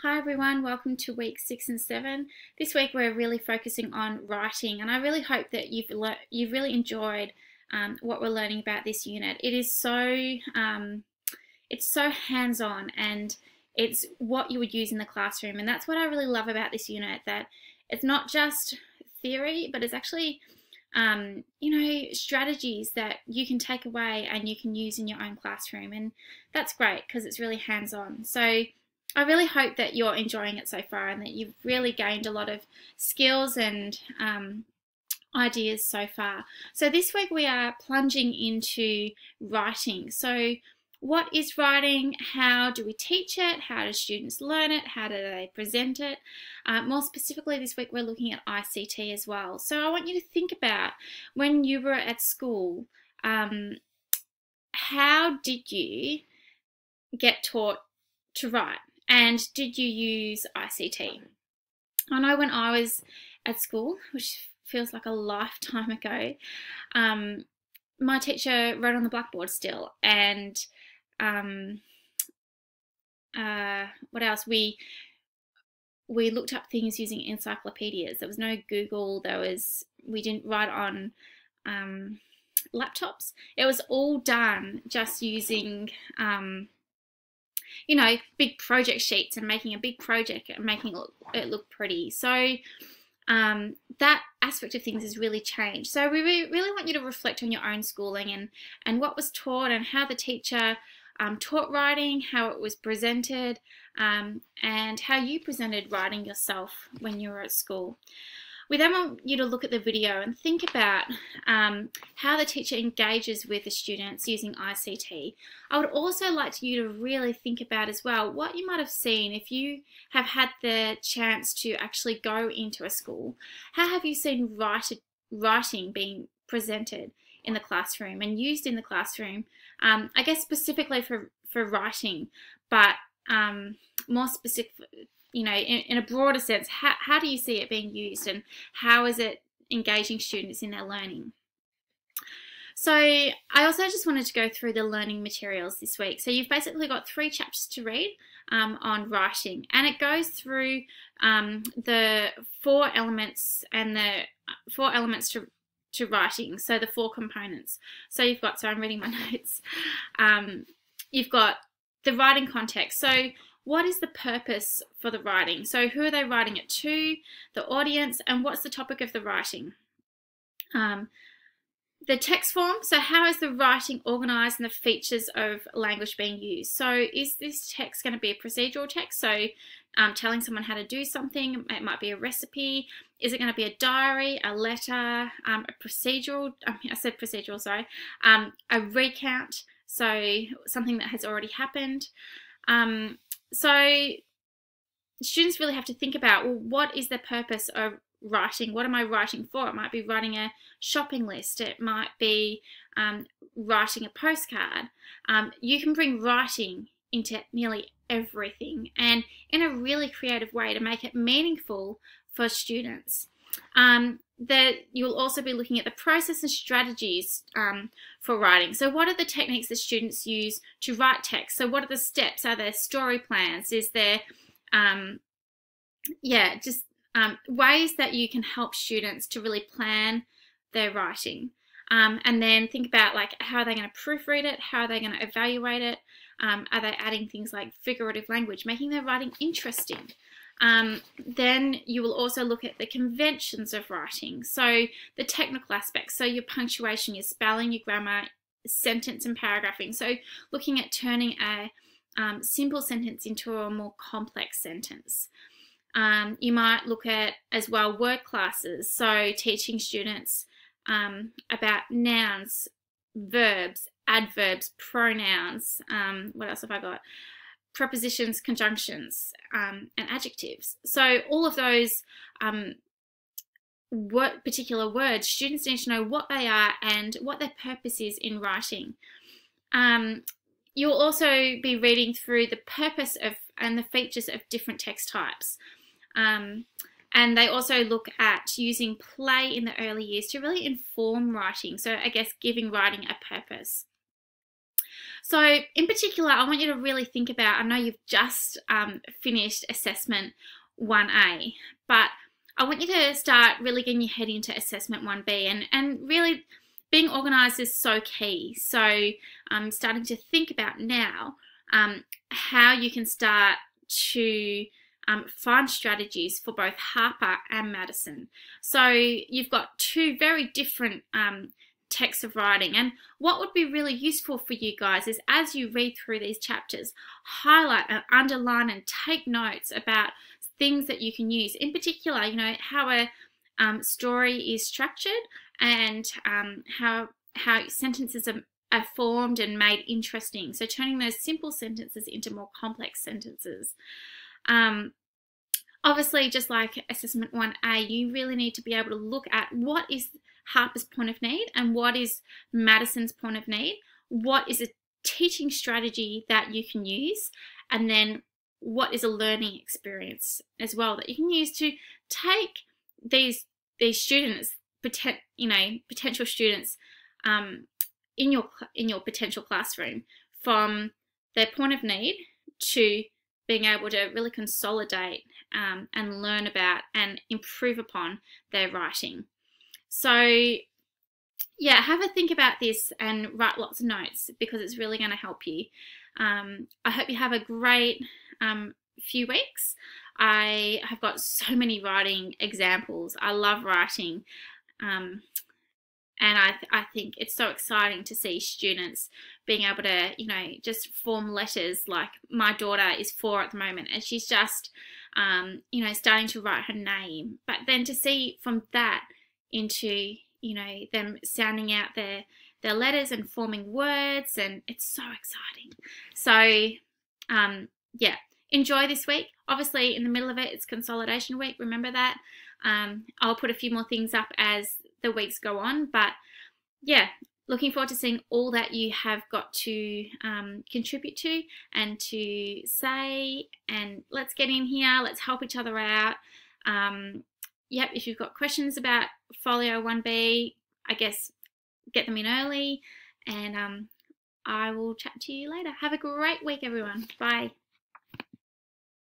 Hi everyone, welcome to week 6 and 7. This week we're really focusing on writing, and I really hope that you've really enjoyed what we're learning about this unit. It is it's so hands-on, and it's what you would use in the classroom, and that's what I really love about this unit, that it's not just theory, but it's actually strategies that you can take away and you can use in your own classroom, and that's great because it's really hands-on. So I really hope that you're enjoying it so far and that you've really gained a lot of skills and ideas so far. So this week we are plunging into writing. So what is writing? How do we teach it? How do students learn it? How do they present it? More specifically this week we're looking at ICT as well. So I want you to think about when you were at school, how did you get taught to write? And did you use ICT? I know when I was at school, which feels like a lifetime ago, my teacher wrote on the blackboard still, and what else? We looked up things using encyclopedias. There was no Google. We didn't write on laptops. It was all done just using big project sheets and making a big project and making it look pretty. So that aspect of things has really changed. So we really want you to reflect on your own schooling and what was taught and how the teacher taught writing, how it was presented, and how you presented writing yourself when you were at school. We then want you to look at the video and think about how the teacher engages with the students using ICT. I would also like you to really think about as well what you might have seen if you have had the chance to actually go into a school. How have you seen writing being presented in the classroom and used in the classroom? I guess specifically for writing, but more specific, in a broader sense, how do you see it being used and how is it engaging students in their learning? So I also just wanted to go through the learning materials this week. So you've basically got 3 chapters to read on writing, and it goes through the 4 elements and the 4 elements to writing, so the 4 components. So I'm reading my notes. You've got the writing context. So what is the purpose for the writing? So who are they writing it to, the audience, and what's the topic of the writing? The text form, so how is the writing organised and the features of language being used? So is this text going to be a procedural text, so telling someone how to do something? It might be a recipe. Is it going to be a diary, a letter, a procedural, I said procedural, sorry, a recount, so something that has already happened. So students really have to think about, well, what is the purpose of writing? What am I writing for? It might be writing a shopping list. It might be writing a postcard. You can bring writing into nearly everything and in a really creative way to make it meaningful for students. You'll also be looking at the process and strategies for writing. So what are the techniques that students use to write text? So what are the steps? Are there story plans? Is there ways that you can help students to really plan their writing? And then think about, like, how are they going to proofread it? How are they going to evaluate it? Are they adding things like figurative language, making their writing interesting? Then you will also look at the conventions of writing, so the technical aspects, so your punctuation, your spelling, your grammar, sentence and paragraphing. So looking at turning a simple sentence into a more complex sentence. You might look at as well word classes, so teaching students about nouns, verbs, adverbs, pronouns. What else have I got? Prepositions, conjunctions, and adjectives. So all of those particular words, students need to know what they are and what their purpose is in writing. You'll also be reading through the purpose of and the features of different text types. And they also look at using play in the early years to really inform writing. So I guess giving writing a purpose. So in particular, I want you to really think about, I know you've just finished assessment 1A, but I want you to start really getting your head into assessment 1B, and really being organised is so key. So I'm starting to think about now how you can start to find strategies for both Harper and Madison. So you've got two very different texts of writing, and what would be really useful for you guys is, as you read through these chapters, highlight and underline and take notes about things that you can use. In particular, you know, how a story is structured, and how sentences are formed and made interesting. So turning those simple sentences into more complex sentences. Obviously, just like assessment 1A, you really need to be able to look at what is Harper's point of need and what is Madison's point of need. What is a teaching strategy that you can use, and then what is a learning experience as well that you can use to take these students, potential students, in your potential classroom, from their point of need to being able to really consolidate and learn about and improve upon their writing. So yeah, have a think about this and write lots of notes, because it's really going to help you. I hope you have a great few weeks. I have got so many writing examples. I love writing. And I think it's so exciting to see students being able to, you know, just form letters. Like my daughter is 4 at the moment, and she's just, you know, starting to write her name. But then to see from that into, you know, them sounding out their letters and forming words, and it's so exciting. So, yeah, enjoy this week. Obviously, in the middle of it, it's consolidation week. Remember that. I'll put a few more things up as the weeks go on, but yeah, looking forward to seeing all that you have got to contribute to and to say, and let's get in here, let's help each other out. Yep, if you've got questions about Folio 1B, I guess get them in early, and I will chat to you later. Have a great week, everyone. Bye.